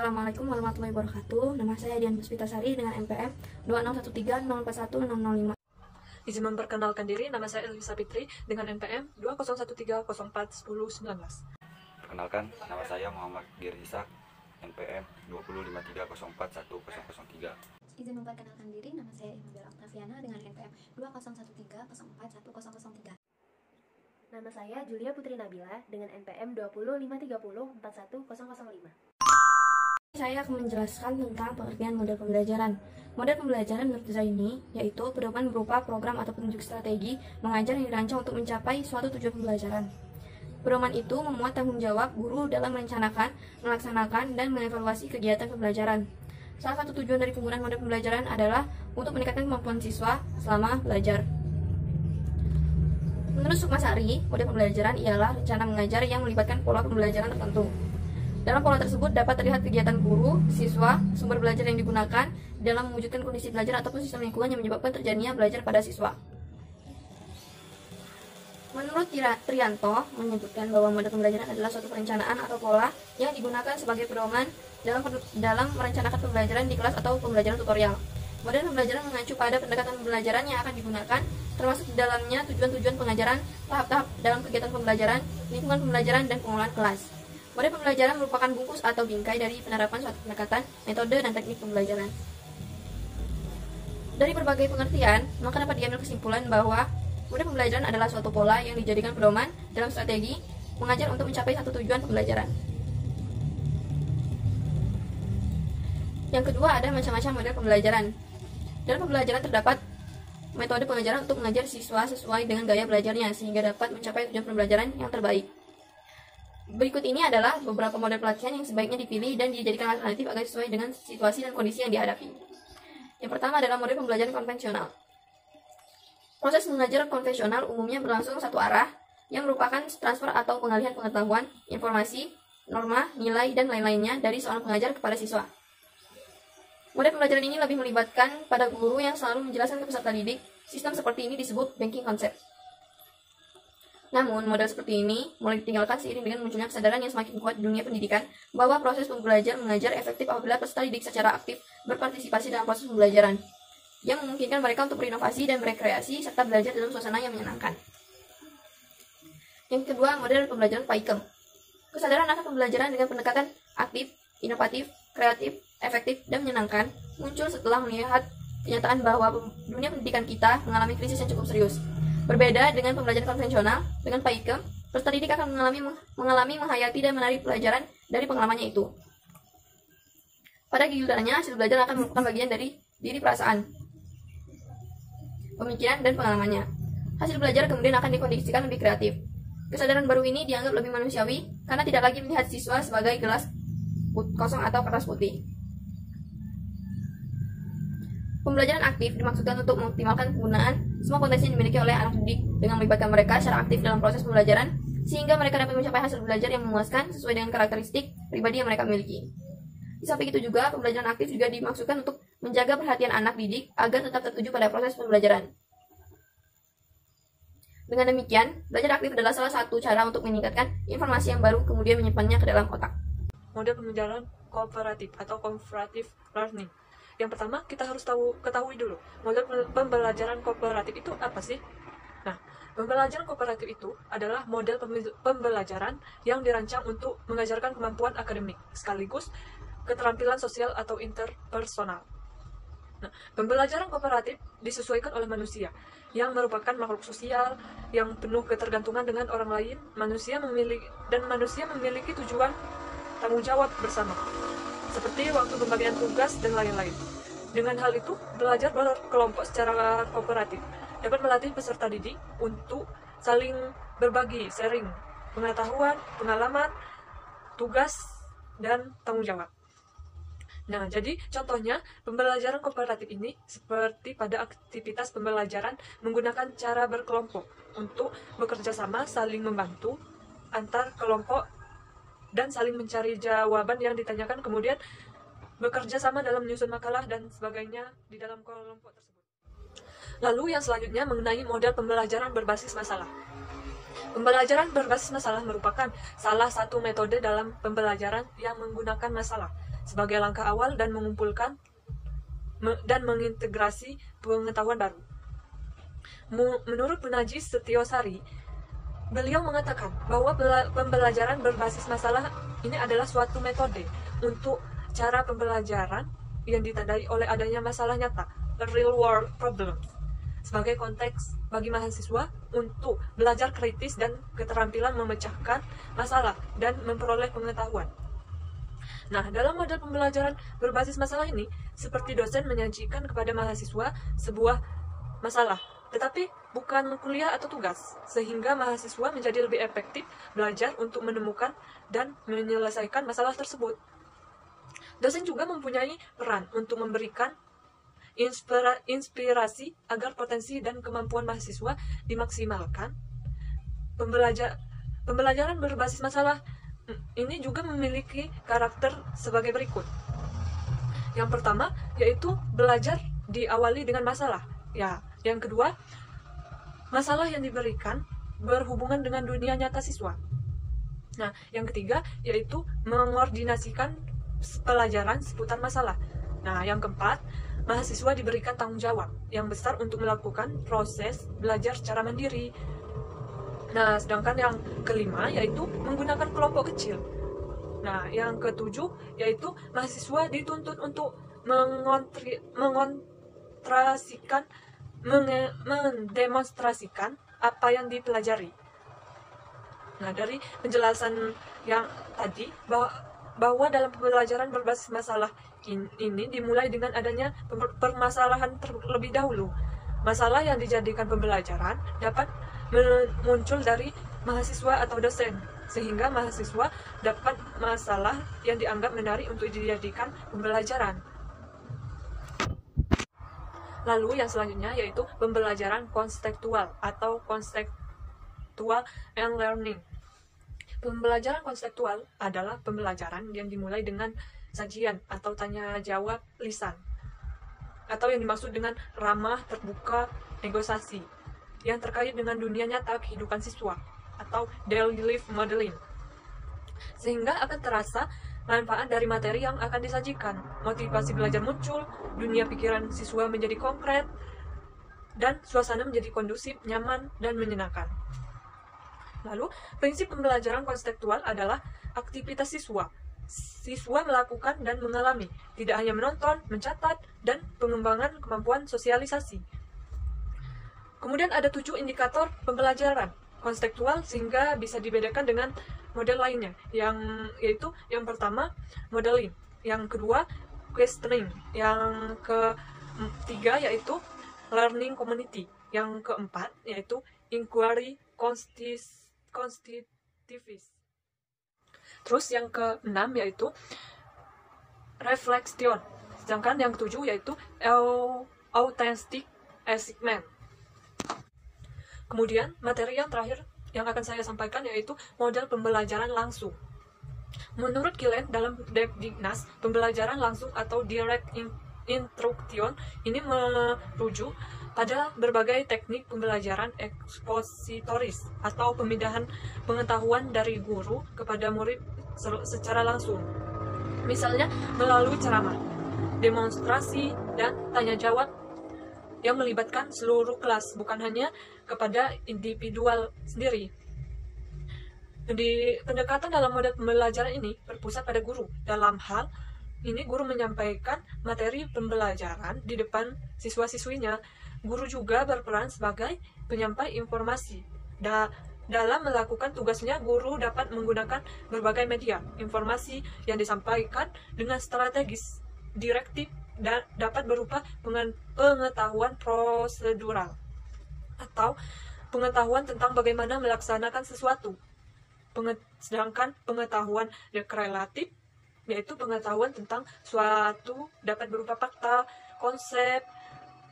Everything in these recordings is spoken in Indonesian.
Assalamualaikum warahmatullahi wabarakatuh. Nama saya Dian Puspitasari dengan NPM 20130416005. Izin memperkenalkan diri, nama saya Elisa Fitri dengan NPM 20130411019. Perkenalkan, nama saya Muhammad Girizak, NPM 20530411003. Izin memperkenalkan diri, nama saya Imabel Octaviana dengan NPM 20130411003. Nama saya Julia Putri Nabila dengan NPM 20530411005. Saya akan menjelaskan tentang pengertian model pembelajaran. Model pembelajaran menurut Zaini yaitu pedoman berupa program atau petunjuk strategi mengajar yang dirancang untuk mencapai suatu tujuan pembelajaran. Pedoman itu memuat tanggung jawab guru dalam merencanakan, melaksanakan, dan mengevaluasi kegiatan pembelajaran. Salah satu tujuan dari penggunaan model pembelajaran adalah untuk meningkatkan kemampuan siswa selama belajar. Menurut Sukmasari, model pembelajaran ialah rencana mengajar yang melibatkan pola pembelajaran tertentu. Dalam pola tersebut dapat terlihat kegiatan guru, siswa, sumber belajar yang digunakan dalam mewujudkan kondisi belajar ataupun sistem lingkungan yang menyebabkan terjadinya belajar pada siswa. Menurut Trianto, menyebutkan bahwa model pembelajaran adalah suatu perencanaan atau pola yang digunakan sebagai pedoman dalam merencanakan pembelajaran di kelas atau pembelajaran tutorial. Model pembelajaran mengacu pada pendekatan pembelajaran yang akan digunakan, termasuk di dalamnya tujuan-tujuan pengajaran, tahap-tahap dalam kegiatan pembelajaran, lingkungan pembelajaran, dan pengelolaan kelas. Model pembelajaran merupakan bungkus atau bingkai dari penerapan suatu pendekatan, metode, dan teknik pembelajaran. Dari berbagai pengertian, maka dapat diambil kesimpulan bahwa model pembelajaran adalah suatu pola yang dijadikan pedoman dalam strategi mengajar untuk mencapai satu tujuan pembelajaran. Yang kedua, ada macam-macam model pembelajaran. Dalam pembelajaran terdapat metode pengajaran untuk mengajar siswa sesuai dengan gaya belajarnya sehingga dapat mencapai tujuan pembelajaran yang terbaik. Berikut ini adalah beberapa model pelatihan yang sebaiknya dipilih dan dijadikan alternatif agar sesuai dengan situasi dan kondisi yang dihadapi. Yang pertama adalah model pembelajaran konvensional. Proses mengajar konvensional umumnya berlangsung satu arah yang merupakan transfer atau pengalihan pengetahuan, informasi, norma, nilai, dan lain-lainnya dari seorang pengajar kepada siswa. Model pembelajaran ini lebih melibatkan pada guru yang selalu menjelaskan ke peserta didik. Sistem seperti ini disebut banking concept. Namun, model seperti ini mulai ditinggalkan seiring dengan munculnya kesadaran yang semakin kuat di dunia pendidikan bahwa proses belajar mengajar efektif apabila peserta didik secara aktif berpartisipasi dalam proses pembelajaran, yang memungkinkan mereka untuk berinovasi dan berekreasi serta belajar dalam suasana yang menyenangkan. Yang kedua, model pembelajaran Paikem. Kesadaran akan pembelajaran dengan pendekatan aktif, inovatif, kreatif, efektif, dan menyenangkan muncul setelah melihat kenyataan bahwa dunia pendidikan kita mengalami krisis yang cukup serius. Berbeda dengan pembelajaran konvensional, dengan Paikem, peserta didik akan mengalami menghayati dan menarik pelajaran dari pengalamannya itu. Pada gilirannya, hasil belajar akan merupakan bagian dari diri perasaan, pemikiran, dan pengalamannya. Hasil belajar kemudian akan dikondisikan lebih kreatif. Kesadaran baru ini dianggap lebih manusiawi karena tidak lagi melihat siswa sebagai gelas kosong atau kertas putih. Pembelajaran aktif dimaksudkan untuk mengoptimalkan penggunaan semua potensi yang dimiliki oleh anak didik dengan melibatkan mereka secara aktif dalam proses pembelajaran sehingga mereka dapat mencapai hasil belajar yang memuaskan sesuai dengan karakteristik pribadi yang mereka miliki. Di samping itu juga, pembelajaran aktif juga dimaksudkan untuk menjaga perhatian anak didik agar tetap tertuju pada proses pembelajaran. Dengan demikian, belajar aktif adalah salah satu cara untuk meningkatkan informasi yang baru kemudian menyimpannya ke dalam otak. Model pembelajaran kooperatif atau cooperative learning. Yang pertama, kita harus ketahui dulu, model pembelajaran kooperatif itu apa sih? Nah, pembelajaran kooperatif itu adalah model pembelajaran yang dirancang untuk mengajarkan kemampuan akademik, sekaligus keterampilan sosial atau interpersonal. Nah, pembelajaran kooperatif disesuaikan oleh manusia, yang merupakan makhluk sosial, yang penuh ketergantungan dengan orang lain. Manusia memiliki tujuan tanggung jawab bersama, seperti waktu pembagian tugas dan lain-lain. Dengan hal itu, belajar berkelompok secara kooperatif dapat melatih peserta didik untuk saling berbagi, sharing pengetahuan, pengalaman, tugas, dan tanggung jawab. Nah, jadi contohnya pembelajaran kooperatif ini seperti pada aktivitas pembelajaran menggunakan cara berkelompok untuk bekerja sama, saling membantu antar kelompok, dan saling mencari jawaban yang ditanyakan, kemudian bekerja sama dalam menyusun makalah dan sebagainya di dalam kelompok tersebut. Lalu yang selanjutnya mengenai model pembelajaran berbasis masalah. Pembelajaran berbasis masalah merupakan salah satu metode dalam pembelajaran yang menggunakan masalah sebagai langkah awal dan mengumpulkan dan mengintegrasi pengetahuan baru. Menurut Punajis Setiosari, beliau mengatakan bahwa pembelajaran berbasis masalah ini adalah suatu metode untuk cara pembelajaran yang ditandai oleh adanya masalah nyata, real world problems, sebagai konteks bagi mahasiswa untuk belajar kritis dan keterampilan memecahkan masalah dan memperoleh pengetahuan. Nah, dalam model pembelajaran berbasis masalah ini, seperti dosen menyajikan kepada mahasiswa sebuah masalah, tetapi bukan kuliah atau tugas, sehingga mahasiswa menjadi lebih efektif belajar untuk menemukan dan menyelesaikan masalah tersebut. Dosen juga mempunyai peran untuk memberikan inspirasi agar potensi dan kemampuan mahasiswa dimaksimalkan. Pembelajaran berbasis masalah ini juga memiliki karakter sebagai berikut. Yang pertama, yaitu belajar diawali dengan masalah. Ya, yang kedua, masalah yang diberikan berhubungan dengan dunia nyata siswa. Nah, yang ketiga, yaitu mengordinasikan pelajaran seputar masalah. Nah, yang keempat, mahasiswa diberikan tanggung jawab yang besar untuk melakukan proses belajar secara mandiri. Nah, sedangkan yang kelima yaitu menggunakan kelompok kecil. Nah, yang ketujuh yaitu mahasiswa dituntut untuk mendemonstrasikan apa yang dipelajari. Nah, dari penjelasan yang tadi bahwa dalam pembelajaran berbasis masalah ini dimulai dengan adanya permasalahan terlebih dahulu. Masalah yang dijadikan pembelajaran dapat muncul dari mahasiswa atau dosen, sehingga mahasiswa dapat masalah yang dianggap menarik untuk dijadikan pembelajaran. Lalu yang selanjutnya yaitu pembelajaran konseptual atau conceptual and learning. Pembelajaran konseptual adalah pembelajaran yang dimulai dengan sajian atau tanya jawab lisan, atau yang dimaksud dengan ramah, terbuka, negosiasi, yang terkait dengan dunia nyata kehidupan siswa, atau daily life modeling, sehingga akan terasa manfaat dari materi yang akan disajikan. Motivasi belajar muncul, dunia pikiran siswa menjadi konkret, dan suasana menjadi kondusif, nyaman, dan menyenangkan. Lalu, prinsip pembelajaran konseptual adalah aktivitas siswa. Siswa melakukan dan mengalami, tidak hanya menonton, mencatat, dan pengembangan kemampuan sosialisasi. Kemudian ada 7 indikator pembelajaran konseptual sehingga bisa dibedakan dengan model lainnya, yaitu yang pertama modeling, yang kedua questioning, yang ketiga yaitu learning community, yang keempat yaitu inquiry constitutivist. Terus yang keenam yaitu reflection, sedangkan yang ketujuh yaitu authentic assessment. Kemudian materi yang terakhir yang akan saya sampaikan yaitu model pembelajaran langsung. Menurut Gillen dalam Dignas, pembelajaran langsung atau direct instruction ini merujuk pada berbagai teknik pembelajaran ekspositoris atau pemindahan pengetahuan dari guru kepada murid secara langsung. Misalnya melalui ceramah, demonstrasi, dan tanya jawab yang melibatkan seluruh kelas, bukan hanya kepada individual sendiri. Di pendekatan dalam model pembelajaran ini berpusat pada guru. Dalam hal ini guru menyampaikan materi pembelajaran di depan siswa-siswinya. Guru juga berperan sebagai penyampai informasi. Dalam melakukan tugasnya, guru dapat menggunakan berbagai media informasi yang disampaikan dengan strategis, direktif, dan dapat berupa pengetahuan prosedural atau pengetahuan tentang bagaimana melaksanakan sesuatu. Sedangkan pengetahuan deklaratif yaitu pengetahuan tentang suatu dapat berupa fakta, konsep,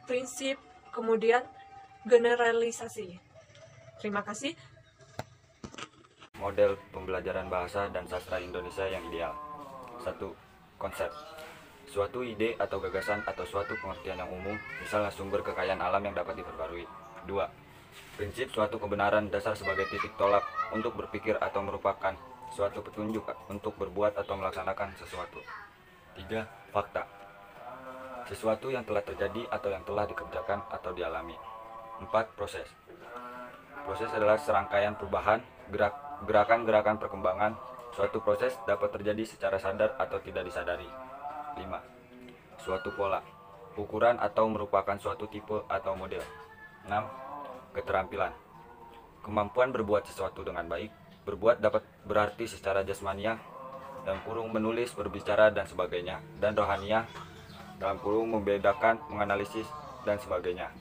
prinsip, kemudian generalisasi. Terima kasih. Model pembelajaran bahasa dan sastra Indonesia yang ideal. 1. Konsep. Suatu ide atau gagasan atau suatu pengertian yang umum, misalnya sumber kekayaan alam yang dapat diperbarui. 2. Prinsip suatu kebenaran dasar sebagai titik tolak untuk berpikir atau merupakan suatu petunjuk untuk berbuat atau melaksanakan sesuatu. 3. Fakta. Sesuatu yang telah terjadi atau yang telah dikerjakan atau dialami. 4. Proses. Proses adalah serangkaian perubahan, gerakan-gerakan perkembangan. Suatu proses dapat terjadi secara sadar atau tidak disadari. 5. Suatu pola, ukuran atau merupakan suatu tipe atau model. 6. Keterampilan. Kemampuan berbuat sesuatu dengan baik. Berbuat dapat berarti secara jasmania, dalam kurung menulis, berbicara, dan sebagainya, dan rohaniah, dalam kurung membedakan, menganalisis, dan sebagainya.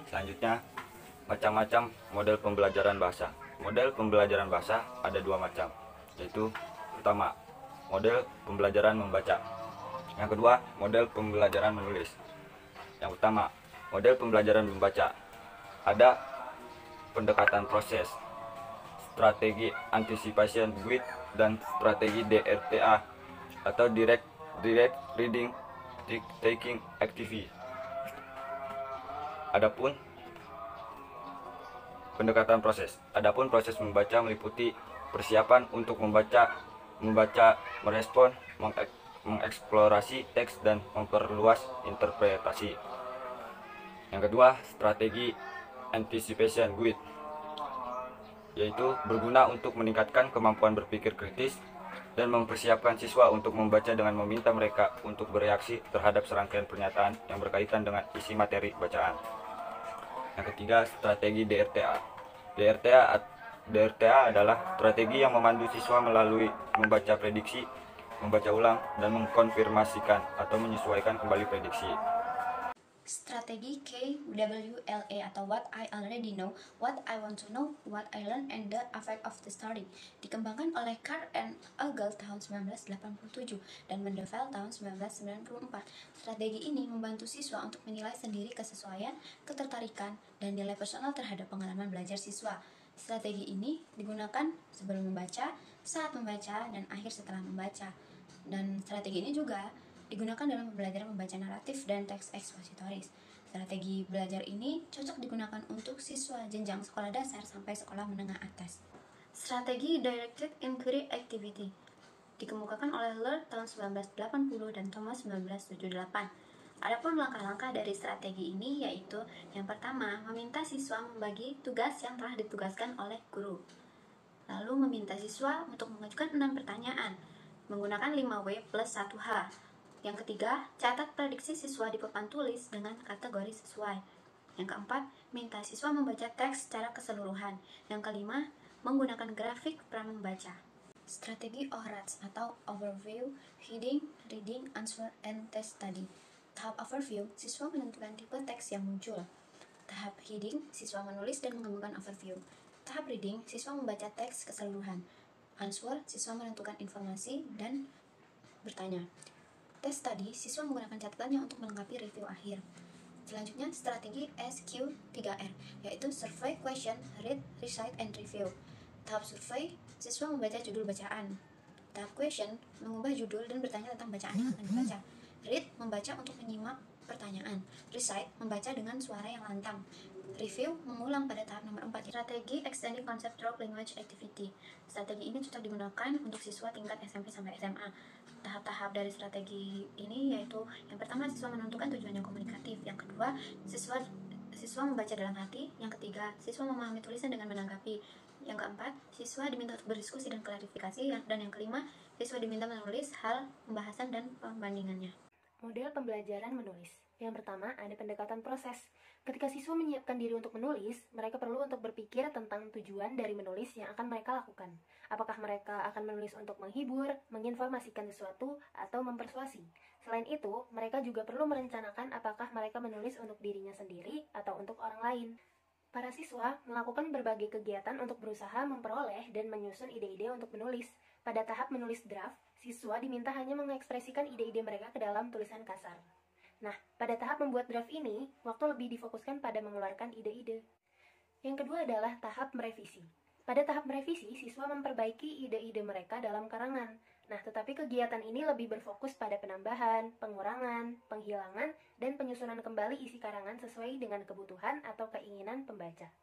Selanjutnya, macam-macam model pembelajaran bahasa. Model pembelajaran bahasa ada 2 macam, yaitu pertama, model pembelajaran membaca. Yang kedua, model pembelajaran menulis. Yang pertama, model pembelajaran membaca. Ada pendekatan proses, strategi anticipation with, dan strategi DRTA atau direct reading taking activity. Adapun pendekatan proses. Adapun proses membaca meliputi persiapan untuk membaca, merespon, mengeksplorasi teks, dan memperluas interpretasi. Yang kedua, strategi anticipation with, yaitu berguna untuk meningkatkan kemampuan berpikir kritis dan mempersiapkan siswa untuk membaca dengan meminta mereka untuk bereaksi terhadap serangkaian pernyataan yang berkaitan dengan isi materi bacaan. Yang ketiga, strategi DRTA. DRTA adalah strategi yang memandu siswa melalui membaca prediksi, membaca ulang, dan mengkonfirmasikan atau menyesuaikan kembali prediksi. Strategi KWLA atau What I Already Know, What I Want to Know, What I Learned, and the Effect of the Study dikembangkan oleh Carr and Eagle tahun 1987 dan Mendenfeld tahun 1994. Strategi ini membantu siswa untuk menilai sendiri kesesuaian, ketertarikan, dan nilai personal terhadap pengalaman belajar siswa. Strategi ini digunakan sebelum membaca, saat membaca, dan akhir setelah membaca. Dan strategi ini juga digunakan dalam pembelajaran membaca naratif dan teks ekspositoris. Strategi belajar ini cocok digunakan untuk siswa jenjang sekolah dasar sampai sekolah menengah atas. Strategi Directed Inquiry Activity dikemukakan oleh Lehr tahun 1980 dan Thomas 1978. Adapun langkah-langkah dari strategi ini yaitu yang pertama, meminta siswa membagi tugas yang telah ditugaskan oleh guru. Lalu meminta siswa untuk mengajukan 6 pertanyaan menggunakan 5W plus 1H. Yang ketiga, catat prediksi siswa di papan tulis dengan kategori sesuai. Yang keempat, minta siswa membaca teks secara keseluruhan. Yang kelima, menggunakan grafik pramembaca. Strategi ORATS atau Overview, Heading, Reading, Answer, and Test Study. Tahap overview, siswa menentukan tipe teks yang muncul. Tahap heading, siswa menulis dan mengembangkan overview. Tahap reading, siswa membaca teks keseluruhan. Answer, siswa menentukan informasi dan bertanya. Test study, siswa menggunakan catatannya untuk melengkapi review akhir. Selanjutnya, strategi SQ3R, yaitu Survey, Question, Read, Recite, and Review. Tahap survei, siswa membaca judul bacaan. Tahap question, mengubah judul dan bertanya tentang bacaan yang akan dibaca. Read, membaca untuk menyimak pertanyaan. Recite, membaca dengan suara yang lantang. Review, mengulang pada tahap nomor 4. Strategi Extending Concept Rote Language Activity. Strategi ini cocok digunakan untuk siswa tingkat SMP sampai SMA. Tahap-tahap dari strategi ini yaitu yang pertama, siswa menentukan tujuan yang komunikatif. Yang kedua, siswa membaca dalam hati. Yang ketiga, siswa memahami tulisan dengan menanggapi. Yang keempat, siswa diminta untuk berdiskusi dan klarifikasi. Dan yang kelima, siswa diminta menulis hal pembahasan dan pembandingannya. Model pembelajaran menulis. Yang pertama, ada pendekatan proses. Ketika siswa menyiapkan diri untuk menulis, mereka perlu untuk berpikir tentang tujuan dari menulis yang akan mereka lakukan. Apakah mereka akan menulis untuk menghibur, menginformasikan sesuatu, atau mempersuasi. Selain itu, mereka juga perlu merencanakan apakah mereka menulis untuk dirinya sendiri atau untuk orang lain. Para siswa melakukan berbagai kegiatan untuk berusaha memperoleh dan menyusun ide-ide untuk menulis. Pada tahap menulis draft, siswa diminta hanya mengekspresikan ide-ide mereka ke dalam tulisan kasar. Nah, pada tahap membuat draft ini, waktu lebih difokuskan pada mengeluarkan ide-ide. Yang kedua adalah tahap merevisi. Pada tahap merevisi, siswa memperbaiki ide-ide mereka dalam karangan. Nah, tetapi kegiatan ini lebih berfokus pada penambahan, pengurangan, penghilangan, dan penyusunan kembali isi karangan sesuai dengan kebutuhan atau keinginan pembaca.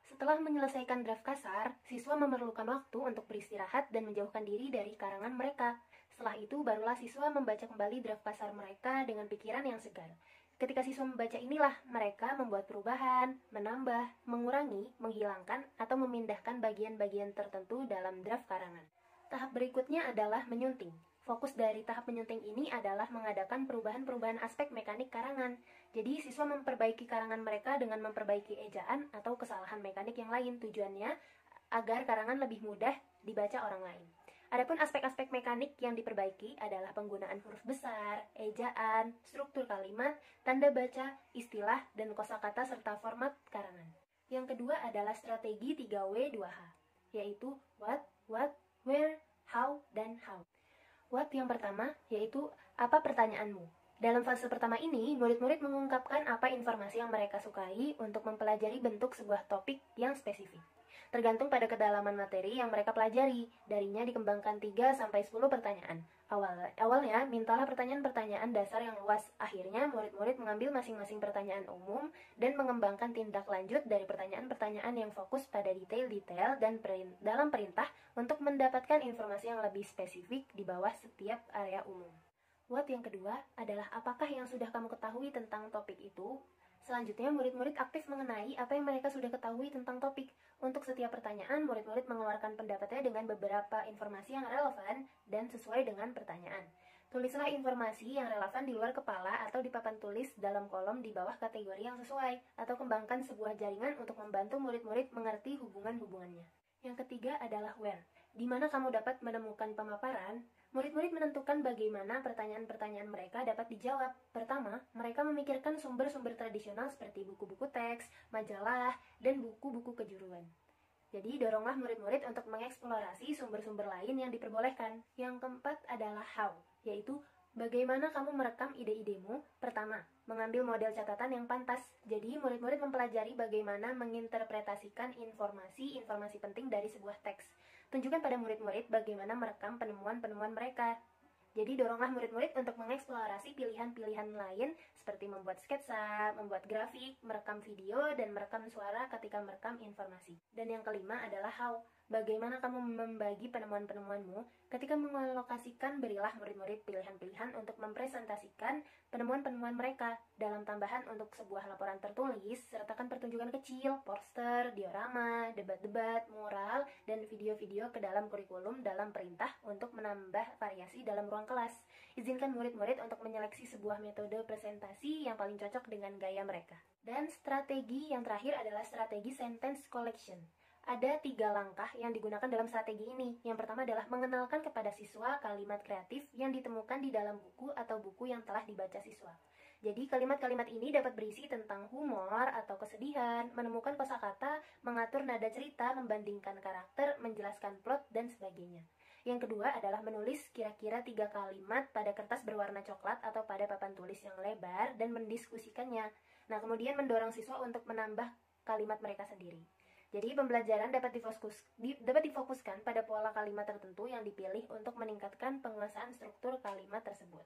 Setelah menyelesaikan draft kasar, siswa memerlukan waktu untuk beristirahat dan menjauhkan diri dari karangan mereka. Setelah itu, barulah siswa membaca kembali draft kasar mereka dengan pikiran yang segar. Ketika siswa membaca inilah, mereka membuat perubahan, menambah, mengurangi, menghilangkan, atau memindahkan bagian-bagian tertentu dalam draft karangan. Tahap berikutnya adalah menyunting. Fokus dari tahap menyunting ini adalah mengadakan perubahan-perubahan aspek mekanik karangan. Jadi, siswa memperbaiki karangan mereka dengan memperbaiki ejaan atau kesalahan mekanik yang lain. Tujuannya agar karangan lebih mudah dibaca orang lain. Adapun aspek-aspek mekanik yang diperbaiki adalah penggunaan huruf besar, ejaan, struktur kalimat, tanda baca, istilah, dan kosakata serta format karangan. Yang kedua adalah strategi 3W2H, yaitu what, where, how, dan how. What yang pertama yaitu apa pertanyaanmu. Dalam fase pertama ini, murid-murid mengungkapkan apa informasi yang mereka sukai untuk mempelajari bentuk sebuah topik yang spesifik. Tergantung pada kedalaman materi yang mereka pelajari, darinya dikembangkan 3-10 pertanyaan. Awalnya, mintalah pertanyaan-pertanyaan dasar yang luas. Akhirnya, murid-murid mengambil masing-masing pertanyaan umum dan mengembangkan tindak lanjut dari pertanyaan-pertanyaan yang fokus pada detail-detail dan dalam perintah untuk mendapatkan informasi yang lebih spesifik di bawah setiap area umum. What yang kedua adalah apakah yang sudah kamu ketahui tentang topik itu. Selanjutnya, murid-murid aktif mengenai apa yang mereka sudah ketahui tentang topik. Untuk setiap pertanyaan, murid-murid mengeluarkan pendapatnya dengan beberapa informasi yang relevan dan sesuai dengan pertanyaan. Tulislah informasi yang relevan di luar kepala atau di papan tulis dalam kolom di bawah kategori yang sesuai, atau kembangkan sebuah jaringan untuk membantu murid-murid mengerti hubungan-hubungannya. Yang ketiga adalah where, di mana kamu dapat menemukan pemaparan. Murid-murid menentukan bagaimana pertanyaan-pertanyaan mereka dapat dijawab. Pertama, mereka memikirkan sumber-sumber tradisional seperti buku-buku teks, majalah, dan buku-buku kejuruan. Jadi, doronglah murid-murid untuk mengeksplorasi sumber-sumber lain yang diperbolehkan. Yang keempat adalah how, yaitu bagaimana kamu merekam ide-idemu. Pertama, mengambil model catatan yang pantas. Jadi, murid-murid mempelajari bagaimana menginterpretasikan informasi-informasi penting dari sebuah teks. Tunjukkan pada murid-murid bagaimana merekam penemuan-penemuan mereka. Jadi doronglah murid-murid untuk mengeksplorasi pilihan-pilihan lain seperti membuat sketsa, membuat grafik, merekam video, dan merekam suara ketika merekam informasi. Dan yang kelima adalah how. Bagaimana kamu membagi penemuan-penemuanmu? Ketika mengalokasikan, berilah murid-murid pilihan-pilihan untuk mempresentasikan penemuan-penemuan mereka. Dalam tambahan untuk sebuah laporan tertulis, sertakan pertunjukan kecil, poster, diorama, debat-debat, mural, dan video-video ke dalam kurikulum dalam perintah untuk menambah variasi dalam ruang kelas. Izinkan murid-murid untuk menyeleksi sebuah metode presentasi yang paling cocok dengan gaya mereka. Dan strategi yang terakhir adalah strategi sentence collection. Ada 3 langkah yang digunakan dalam strategi ini. Yang pertama adalah mengenalkan kepada siswa kalimat kreatif yang ditemukan di dalam buku atau buku yang telah dibaca siswa. Jadi kalimat-kalimat ini dapat berisi tentang humor atau kesedihan, menemukan kosakata, mengatur nada cerita, membandingkan karakter, menjelaskan plot, dan sebagainya. Yang kedua adalah menulis kira-kira 3 kalimat pada kertas berwarna coklat atau pada papan tulis yang lebar dan mendiskusikannya. Nah, kemudian mendorong siswa untuk menambah kalimat mereka sendiri. Jadi pembelajaran dapat difokuskan pada pola kalimat tertentu yang dipilih untuk meningkatkan penguasaan struktur kalimat tersebut.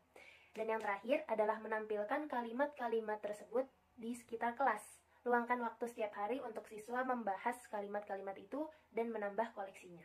Dan yang terakhir adalah menampilkan kalimat-kalimat tersebut di sekitar kelas. Luangkan waktu setiap hari untuk siswa membahas kalimat-kalimat itu dan menambah koleksinya.